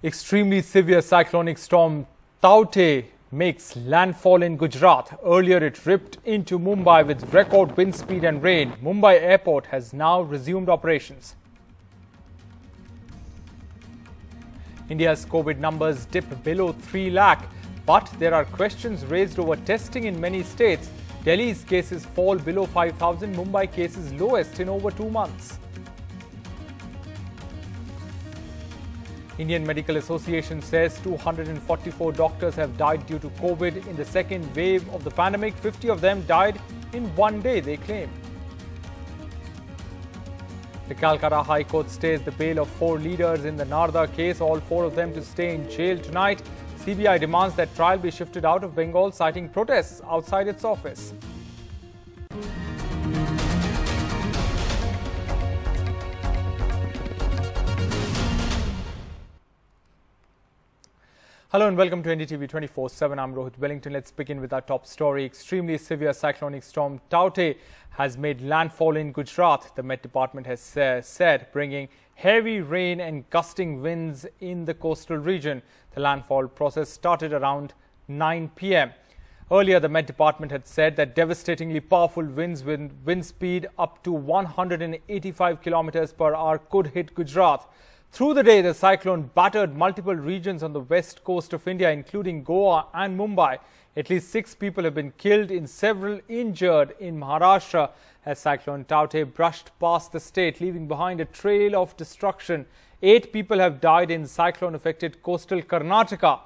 Extremely severe cyclonic storm Taukte makes landfall in Gujarat. Earlier it ripped into Mumbai with record wind speed and rain. Mumbai airport has now resumed operations. India's COVID numbers dip below 3 lakh, but there are questions raised over testing in many states. Delhi's cases fall below 5,000, Mumbai cases lowest in over 2 months. Indian Medical Association says 244 doctors have died due to COVID in the second wave of the pandemic. 50 of them died in one day, they claim. The Calcutta High Court stays the bail of 4 leaders in the Narda case, all 4 of them to stay in jail tonight. CBI demands that trial be shifted out of Bengal, citing protests outside its office. Hello and welcome to NDTV 24/7. I'm Rohit Wellington. Let's begin with our top story. Extremely severe cyclonic storm Taukte has made landfall in Gujarat. The Met Department has said, bringing heavy rain and gusting winds in the coastal region. The landfall process started around 9 p.m. Earlier, the Met Department had said that devastatingly powerful winds with wind speed up to 185 kilometers per hour could hit Gujarat. Through the day, the cyclone battered multiple regions on the west coast of India, including Goa and Mumbai. At least 6 people have been killed and several injured in Maharashtra as Cyclone Taukte brushed past the state, leaving behind a trail of destruction. 8 people have died in cyclone-affected coastal Karnataka.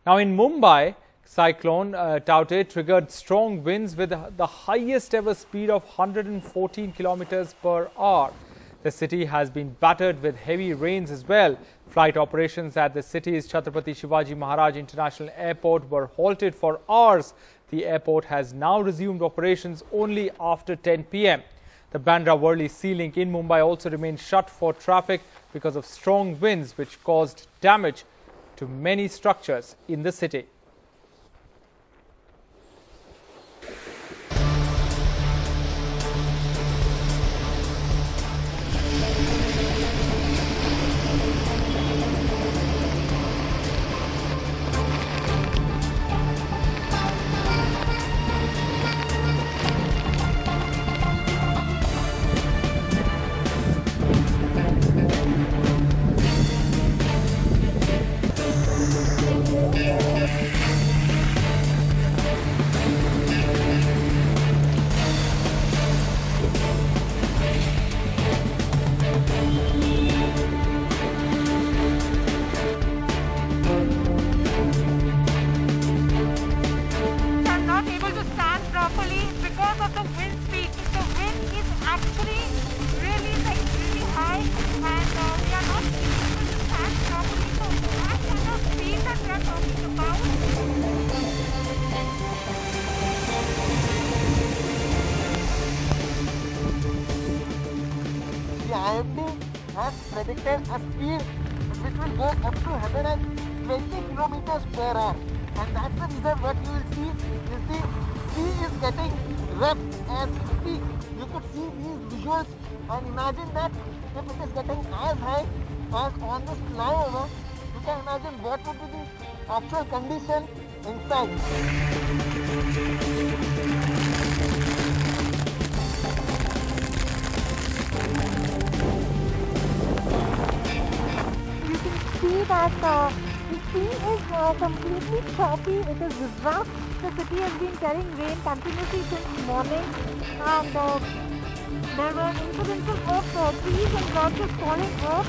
Now in Mumbai, Cyclone Taukte triggered strong winds with the highest ever speed of 114 kilometers per hour. The city has been battered with heavy rains as well. Flight operations at the city's Chhatrapati Shivaji Maharaj International Airport were halted for hours. The airport has now resumed operations only after 10 p.m. The Bandra-Worli Sea Link in Mumbai also remained shut for traffic because of strong winds which caused damage to many structures in the city. IMD has predicted a speed which will go up to 120 kilometers per hour, and that's the reason what you will see is the sea is getting rough as we speak. You could see these visuals and imagine that if it is getting as high as on this flyover, you can imagine what would be the actual condition inside. See that the sea is completely choppy, it is rough. The city has been carrying rain continuously since morning, and there were incidences of trees and branches falling off.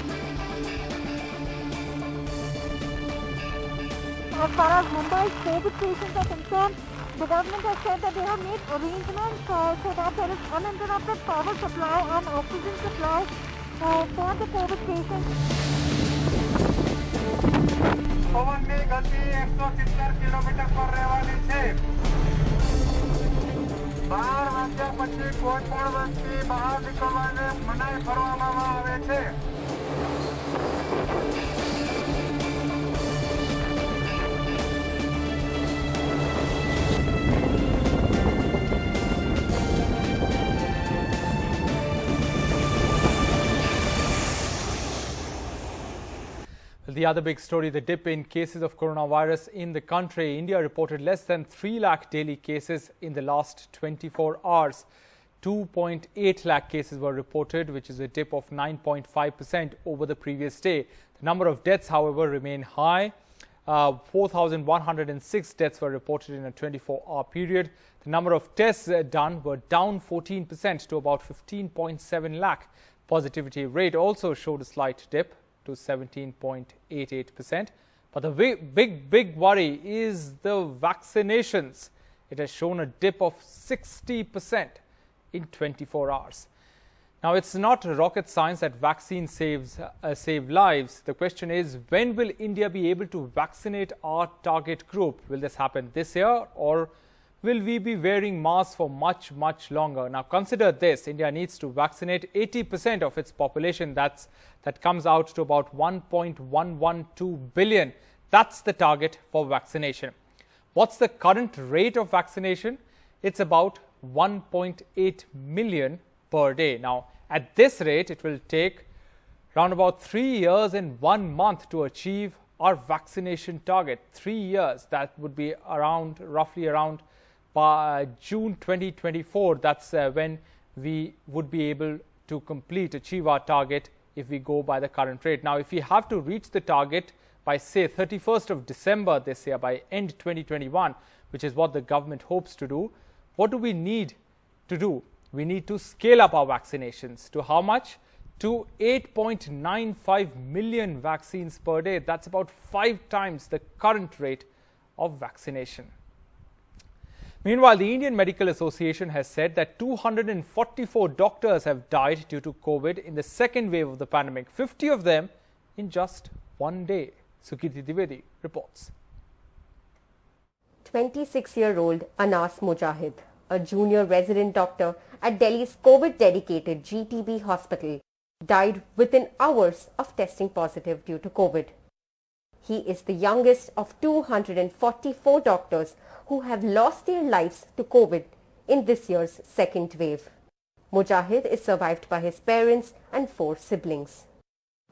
As far as Mumbai's COVID patients are concerned, the government has said that they have made arrangements so that there is uninterrupted power supply and oxygen supply for the COVID patients. પવનની ગતિ 170 kilometre પર રહેવાની છે. 12 વાગ્યા પછી કોઈ પણ વ્યક્તિ બહાર નીકળવાને મનાઈ ફરવામાં આવે છે. The the other big story, the dip in cases of coronavirus in the country. India reported less than 3 lakh daily cases in the last 24 hours. 2.8 lakh cases were reported, which is a dip of 9.5% over the previous day. The number of deaths, however, remain high. 4,106 deaths were reported in a 24-hour period. The number of tests done were down 14% to about 15.7 lakh. Positivity rate also showed a slight dip to 17.88%. But the big worry is the vaccinations. It has shown a dip of 60% in 24 hours. Now, it's not rocket science that vaccines save lives. The question is, when will India be able to vaccinate our target group? Will this happen this year, or will we be wearing masks for much longer? Now, consider this. India needs to vaccinate 80% of its population. That comes out to about 1.112 billion. That's the target for vaccination. What's the current rate of vaccination? It's about 1.8 million per day. Now, at this rate, it will take around about 3 years and 1 month to achieve our vaccination target. 3 years, that would be roughly around by June 2024. That's when we would be able to achieve our target if we go by the current rate. Now, if we have to reach the target by, say, 31st of December this year, by end 2021, which is what the government hopes to do, what do we need to do? We need to scale up our vaccinations to how much? To 8.95 million vaccines per day. That's about 5 times the current rate of vaccination. Meanwhile, the Indian Medical Association has said that 244 doctors have died due to COVID in the second wave of the pandemic, 50 of them in just 1 day. Sukirti Dwivedi reports. 26-year-old Anas Mujahid, a junior resident doctor at Delhi's COVID-dedicated GTB hospital, died within hours of testing positive due to COVID. He is the youngest of 244 doctors who have lost their lives to COVID in this year's second wave. Mujahid is survived by his parents and 4 siblings.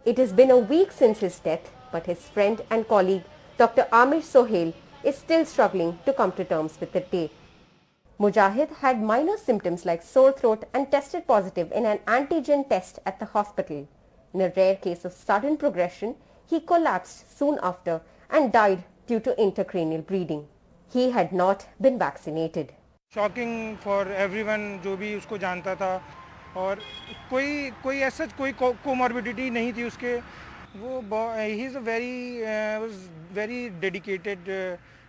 It has been a week since his death, but his friend and colleague Dr. Amir Sohail is still struggling to come to terms with the day. Mujahid had minor symptoms like sore throat and tested positive in an antigen test at the hospital. In a rare case of sudden progression, he collapsed soon after and died due to intracranial bleeding. He had not been vaccinated. Shocking for everyone जो भी उसको जानता था और कोई ऐसा कोई comorbidity नहीं थी उसके वो he is a very dedicated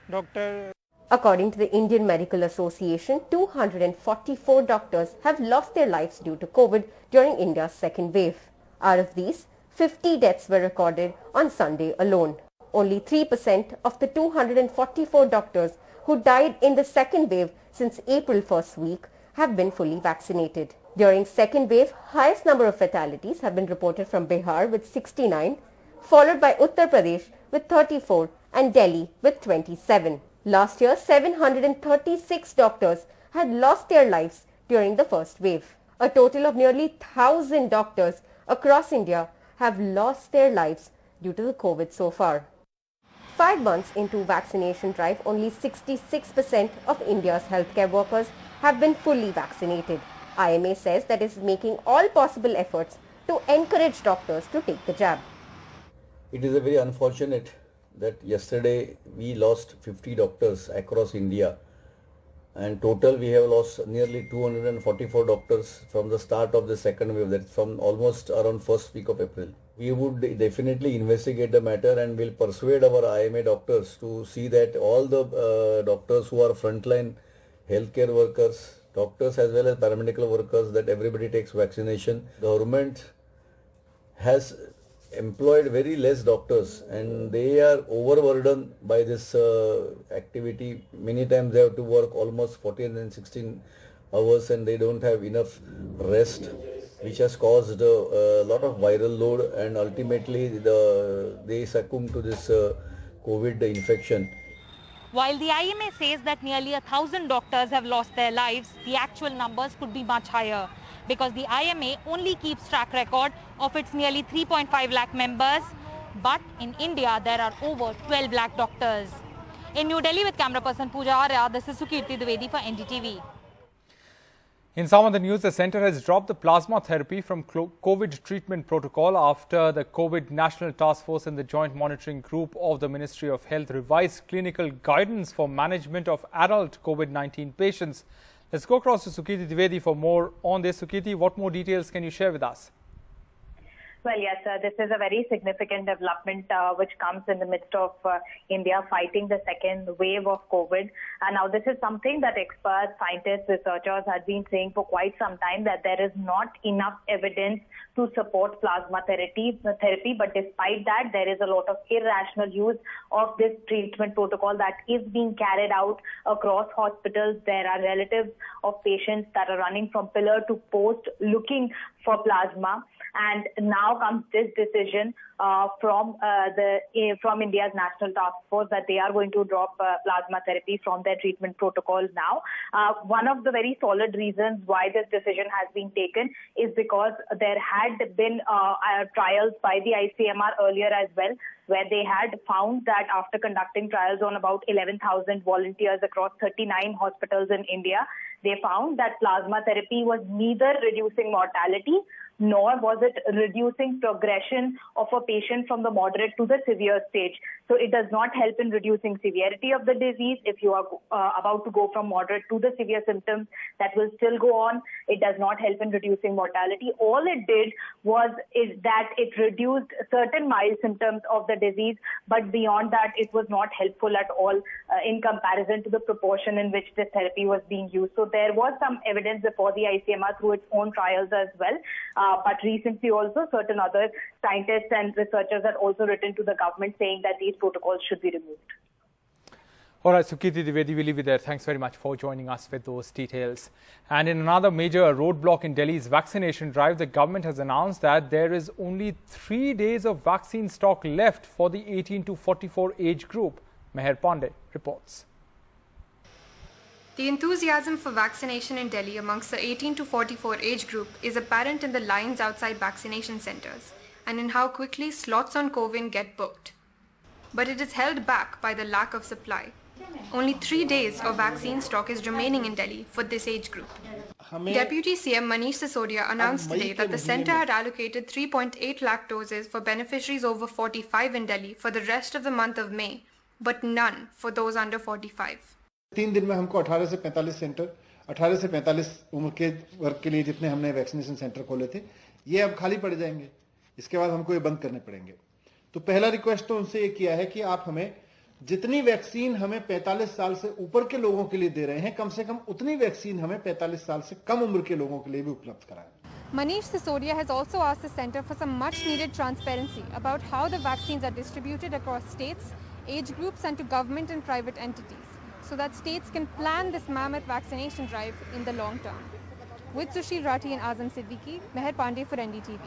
doctor. According to the Indian Medical Association, 244 doctors have lost their lives due to COVID during India's second wave. Out of these, 50 deaths were recorded on Sunday alone. Only 3% of the 244 doctors who died in the second wave since April first week have been fully vaccinated. During second wave, highest number of fatalities have been reported from Bihar with 69, followed by Uttar Pradesh with 34 and Delhi with 27. Last year, 736 doctors had lost their lives during the first wave. A total of nearly 1,000 doctors across India have lost their lives due to the COVID so far. 5 months into vaccination drive, only 66% of India's healthcare workers have been fully vaccinated. IMA says that it is making all possible efforts to encourage doctors to take the jab. It is a very unfortunate that yesterday we lost 50 doctors across India, and total we have lost nearly 244 doctors from the start of the second wave, that's from almost around first week of April. We would definitely investigate the matter and will persuade our IMA doctors to see that all the doctors who are frontline healthcare workers, doctors as well as paramedical workers, that everybody takes vaccination. The government has employed very less doctors and they are overburdened by this activity. Many times they have to work almost 14 and 16 hours and they don't have enough rest, which has caused a lot of viral load, and ultimately they succumb to this COVID infection. While the IMA says that nearly 1,000 doctors have lost their lives, the actual numbers could be much higher, because the IMA only keeps track record of its nearly 3.5 lakh members, But in India, there are over 12 lakh doctors. In New Delhi with camera person Pooja Arya, this is Sukirti Dwivedi for NDTV. In some of the news, the centre has dropped the plasma therapy from COVID treatment protocol after the COVID National Task Force and the Joint Monitoring Group of the Ministry of Health revised clinical guidance for management of adult COVID-19 patients. Let's go across to Sukirti Dwivedi for more on this. Sukirti, what more details can you share with us? Well, yes, this is a very significant development which comes in the midst of India fighting the second wave of COVID. And now this is something that experts, scientists, researchers have been saying for quite some time, that there is not enough evidence to support plasma therapy. But despite that, there is a lot of irrational use of this treatment protocol that is being carried out across hospitals. There are relatives of patients that are running from pillar to post looking for plasma. And now comes this decision from India's National Task Force that they are going to drop plasma therapy from their treatment protocols now. One of the very solid reasons why this decision has been taken is because there had been trials by the ICMR earlier as well, where they had found that after conducting trials on about 11,000 volunteers across 39 hospitals in India, they found that plasma therapy was neither reducing mortality nor was it reducing progression of a patient from the moderate to the severe stage. So it does not help in reducing severity of the disease. If you are about to go from moderate to the severe symptoms, that will still go on. It does not help in reducing mortality. All it did is that it reduced certain mild symptoms of the disease, but beyond that, it was not helpful at all in comparison to the proportion in which this therapy was being used. So there was some evidence before the ICMR through its own trials as well. But recently also certain other scientists and researchers had also written to the government saying that these protocols should be removed. All right, Sukirti Dwivedi, we'll leave it there. Thanks very much for joining us with those details. And in another major roadblock in Delhi's vaccination drive, the government has announced that there is only 3 days of vaccine stock left for the 18 to 44 age group. Meher Pandey reports. The enthusiasm for vaccination in Delhi amongst the 18 to 44 age group is apparent in the lines outside vaccination centres and in how quickly slots on CoWIN get booked. But it is held back by the lack of supply. Only 3 days of vaccine stock is remaining in Delhi for this age group. Deputy CM Manish Sisodia announced today that the centre had allocated 3.8 lakh doses for beneficiaries over 45 in Delhi for the rest of the month of May, but none for those under 45. 3 दिन में हमको 18 से 45 centre 18 से 45 उम्र के वर्ग के लिए जितने हमने वैक्सीनेशन सेंटर खोले थे ये अब खाली पड़ जाएंगे। इसके बाद हमको ये बंद करने पड़ेंगे। तो पहला रिक्वेस्ट तो उनसे ये किया है कि आप हमें जितनी वैक्सीन हमें 45 साल से ऊपर के लोगों के लिए दे रहे हैं, कम से कम उतनी वैक्सीन हमें 45 साल से कम उम्र के लोगों के लिए भी उपलब्ध कराएं। Manish Sisodia has also asked the centre for some much needed transparency about how the vaccines are distributed across states, age groups and to government and private entities, so that states can plan this mammoth vaccination drive in the long term. With Sushil Rathi and Azam Siddiqui, Meher Pandey for NDTV.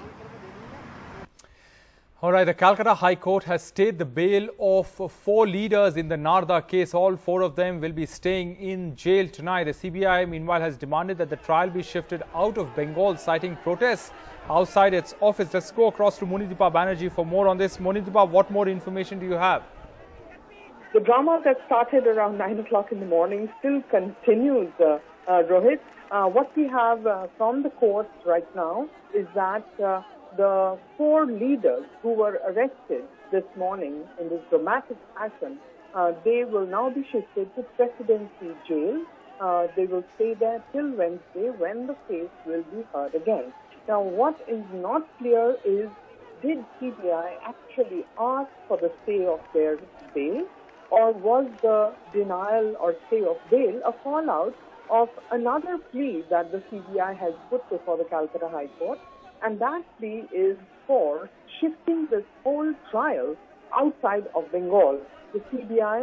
All right, the Calcutta High Court has stayed the bail of 4 leaders in the Narda case. All 4 of them will be staying in jail tonight. The CBI, meanwhile, has demanded that the trial be shifted out of Bengal, citing protests outside its office. Let's go across to Monideepa Banerjee for more on this. Monideepa, what more information do you have? The drama that started around 9 o'clock in the morning still continues, Rohit. What we have from the courts right now is that the 4 leaders who were arrested this morning in this dramatic fashion, they will now be shifted to Presidency Jail. They will stay there till Wednesday when the case will be heard again. Now, what is not clear is, did CBI actually ask for the stay of their bail, or was the denial or stay of bail a fallout of another plea that the CBI has put before the Calcutta High Court? And that plea is for shifting this whole trial outside of Bengal. The CBI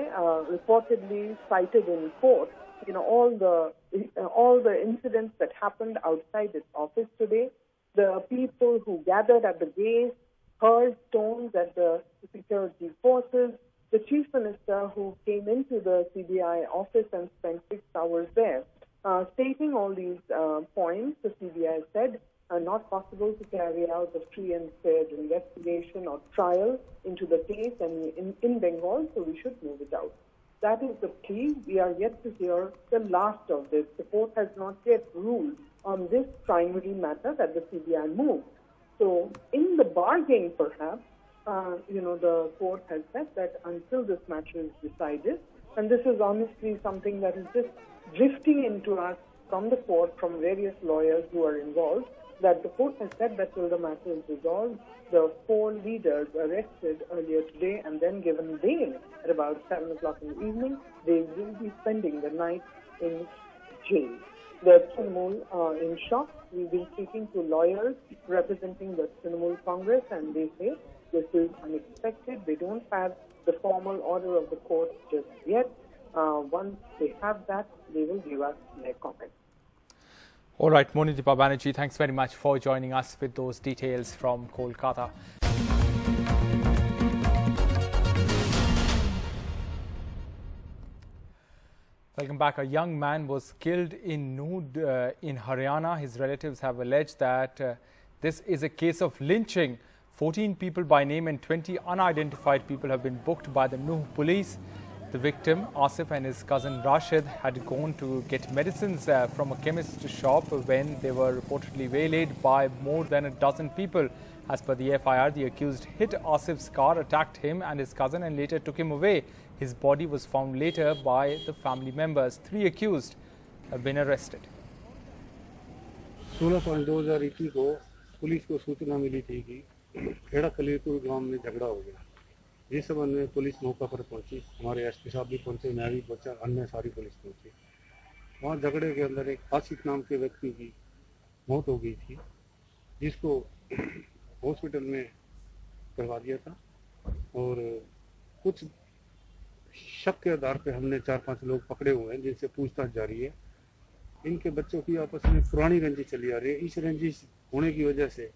reportedly cited in court, all the incidents that happened outside its office today, the people who gathered at the gate, hurled stones at the security forces, the Chief Minister who came into the CBI office and spent 6 hours there. Stating all these points, the CBI said not possible to carry out a free and fair investigation or trial into the case and in Bengal, so we should move it out. That is the plea. We are yet to hear the last of this. The court has not yet ruled on this primary matter that the CBI moved. So in the bargain, perhaps, the court has said that until this matter is decided, and this is honestly something that is just drifting into us from the court, from various lawyers who are involved, that the court has said that till the matter is resolved, the 4 leaders arrested earlier today and then given bail at about 7 o'clock in the evening, they will be spending the night in jail. The Trinamool are in shock. We've been speaking to lawyers representing the Trinamool Congress, and they say this is unexpected. They don't have the formal order of the court just yet. Once they have that, they will give us their comments. All right, Monideepa Banerjee, thanks very much for joining us with those details from Kolkata. Welcome back. A young man was killed in Nood in Haryana. His relatives have alleged that this is a case of lynching. 14 people by name and 20 unidentified people have been booked by the Nuh police. The victim, Asif, and his cousin Rashid had gone to get medicines from a chemist shop when they were reportedly waylaid by more than a dozen people. As per the FIR, the accused hit Asif's car, attacked him and his cousin, and later took him away. His body was found later by the family members. 3 accused have been arrested. 16/5/2021 को police को सूचना मिली थी कि खेड़ा कलीरपुर गांव में झगड़ा हो गया। इस संबंध में पुलिस मौका पर पहुंची, हमारे एसपी साहब भी पहुंचे, मैं भी पहुंचा, अन्य सारी पुलिस पहुंची। वहाँ झगड़े के अंदर एक आसिफ नाम के व्यक्ति की मौत हो गई थी, जिसको हॉस्पिटल में करवा दिया था और कुछ शक के आधार पे हमने 4-5 लोग पकड़े हुए हैं, जिनसे पूछताछ जारी है। इनके बच्चों की आपस में पुरानी रंजिश चली आ रही है। इस रंजिश होने की वजह से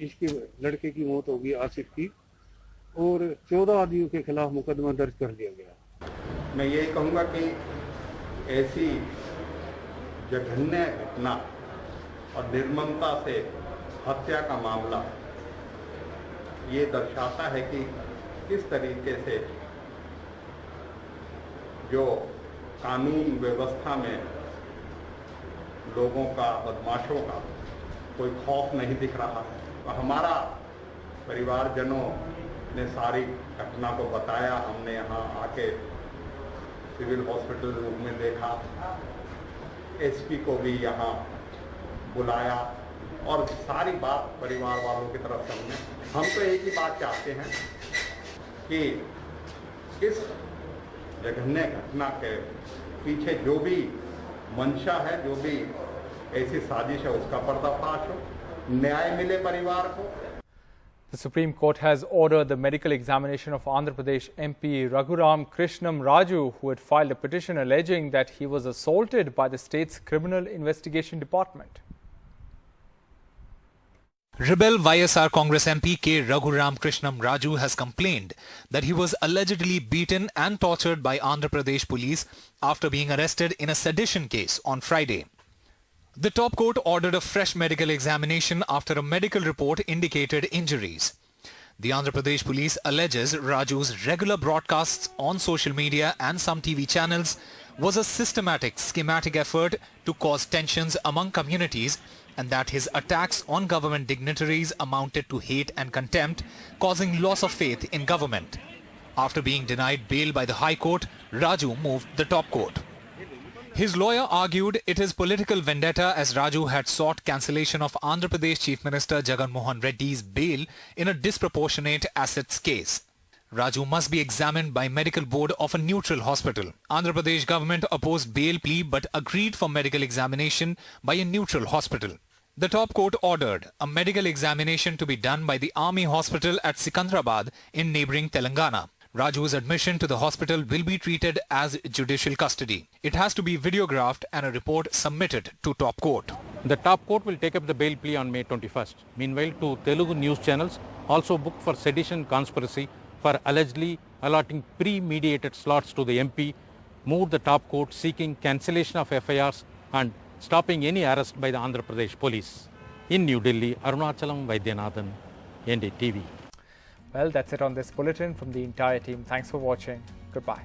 इसके लड़के की मौत होगी, आसिफ की, और 14 आदमियों के खिलाफ मुकदमा दर्ज कर दिया गया। मैं ये कहूँगा कि ऐसी जघन्य घटना और निर्ममता से हत्या का मामला ये दर्शाता है कि किस तरीके से जो कानून व्यवस्था में लोगों का, बदमाशों का कोई खौफ नहीं दिख रहा है। तो हमारा परिवारजनों ने सारी घटना को बताया, हमने यहाँ आके सिविल हॉस्पिटल रूम में देखा, एसपी को भी यहाँ बुलाया और सारी बात परिवार वालों की तरफ से हम तो एक ही बात चाहते हैं कि इस जघन्य घटना के पीछे जो भी मंशा है, जो भी ऐसी साजिश है, उसका पर्दाफाश हो, न्याय मिले परिवार को। The Supreme Court has ordered the medical examination of Andhra Pradesh MP Raghuram Krishnam Raju, who had filed a petition alleging that he was assaulted by the state's Criminal Investigation Department. Rebel YSR Congress MP K. Raghuram Krishnam Raju has complained that he was allegedly beaten and tortured by Andhra Pradesh police after being arrested in a sedition case on Friday. The top court ordered a fresh medical examination after a medical report indicated injuries. The Andhra Pradesh police alleges Raju's regular broadcasts on social media and some TV channels was a systematic, schematic effort to cause tensions among communities, and that his attacks on government dignitaries amounted to hate and contempt, causing loss of faith in government. After being denied bail by the High Court, Raju moved the top court. His lawyer argued it is political vendetta as Raju had sought cancellation of Andhra Pradesh Chief Minister Jagan Mohan Reddy's bail in a disproportionate assets case. Raju must be examined by medical board of a neutral hospital. Andhra Pradesh government opposed bail plea but agreed for medical examination by a neutral hospital. The top court ordered a medical examination to be done by the Army Hospital at Sikandrabad in neighbouring Telangana. Raju's admission to the hospital will be treated as judicial custody. It has to be videographed and a report submitted to top court. The top court will take up the bail plea on May 21st. Meanwhile, 2 Telugu news channels also booked for sedition conspiracy for allegedly allotting pre-mediated slots to the MP, moved the top court seeking cancellation of FIRs and stopping any arrest by the Andhra Pradesh police. In New Delhi, Arunachalam Vaidyanathan, NDTV. Well, that's it on this bulletin from the entire team. Thanks for watching. Goodbye.